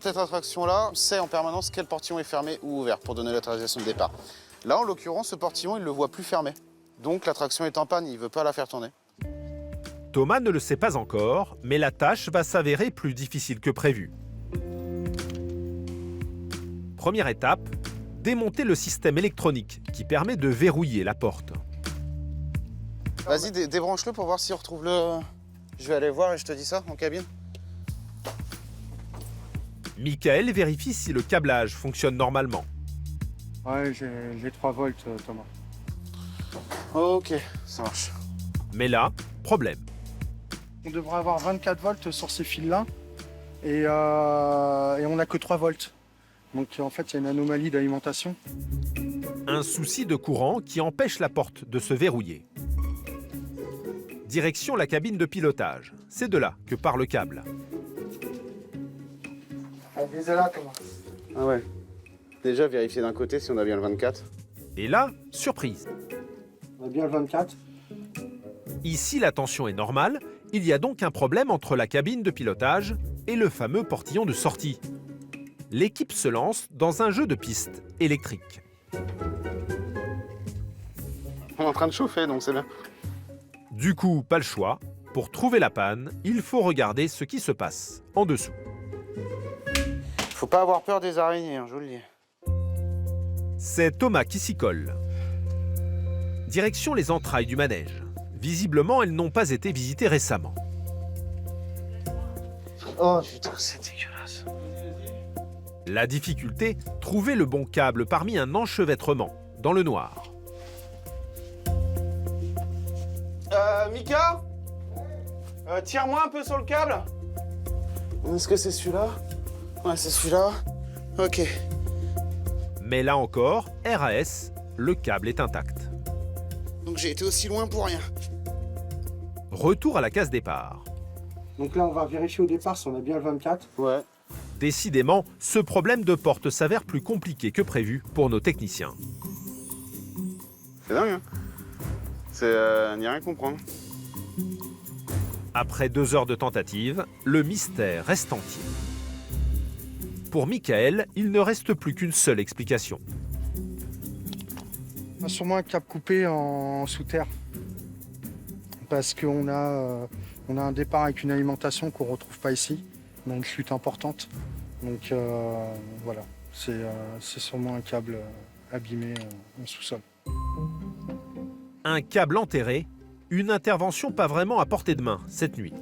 Cette attraction-là sait en permanence quel portillon est fermé ou ouvert pour donner l'autorisation de départ. Là, en l'occurrence, ce portillon, il le voit plus fermé. Donc l'attraction est en panne, il ne veut pas la faire tourner. Thomas ne le sait pas encore, mais la tâche va s'avérer plus difficile que prévu. Première étape, démonter le système électronique qui permet de verrouiller la porte. Vas-y, débranche-le pour voir si on retrouve le... Je vais aller voir et je te dis ça en cabine. Michael vérifie si le câblage fonctionne normalement. Ouais, j'ai 3 volts, Thomas. Ok, ça marche. Mais là, problème. On devrait avoir 24 volts sur ces fils-là et on n'a que 3 volts. Donc en fait, il y a une anomalie d'alimentation. Un souci de courant qui empêche la porte de se verrouiller. Direction la cabine de pilotage. C'est de là que part le câble. Elle est là, Thomas. Ah ouais. Déjà, vérifier d'un côté si on a bien le 24. Et là, surprise. On a bien le 24. Ici, la tension est normale. Il y a donc un problème entre la cabine de pilotage et le fameux portillon de sortie. L'équipe se lance dans un jeu de piste électrique. On est en train de chauffer, donc c'est bien. Du coup, pas le choix. Pour trouver la panne, il faut regarder ce qui se passe en dessous. Faut pas avoir peur des araignées, hein, je vous le dis. C'est Thomas qui s'y colle. Direction les entrailles du manège. Visiblement, elles n'ont pas été visitées récemment. Oh putain, c'est dégueulasse. La difficulté, trouver le bon câble parmi un enchevêtrement, dans le noir. Mika, tire-moi un peu sur le câble. Est-ce que c'est celui-là? Ouais, c'est celui-là. Ok. Mais là encore, RAS, le câble est intact. Donc j'ai été aussi loin pour rien. Retour à la case départ. Donc là, on va vérifier au départ si on a bien le 24. Ouais. Décidément, ce problème de porte s'avère plus compliqué que prévu pour nos techniciens. C'est dingue, hein. C'est n'y a rien à comprendre. Après 2 heures de tentative, le mystère reste entier. Pour Michael, il ne reste plus qu'une seule explication. On a sûrement un câble coupé en sous-terre. Parce qu'on a un départ avec une alimentation qu'on ne retrouve pas ici. On a une chute importante. Donc voilà, c'est sûrement un câble abîmé en sous-sol. Un câble enterré, une intervention pas vraiment à portée de main cette nuit.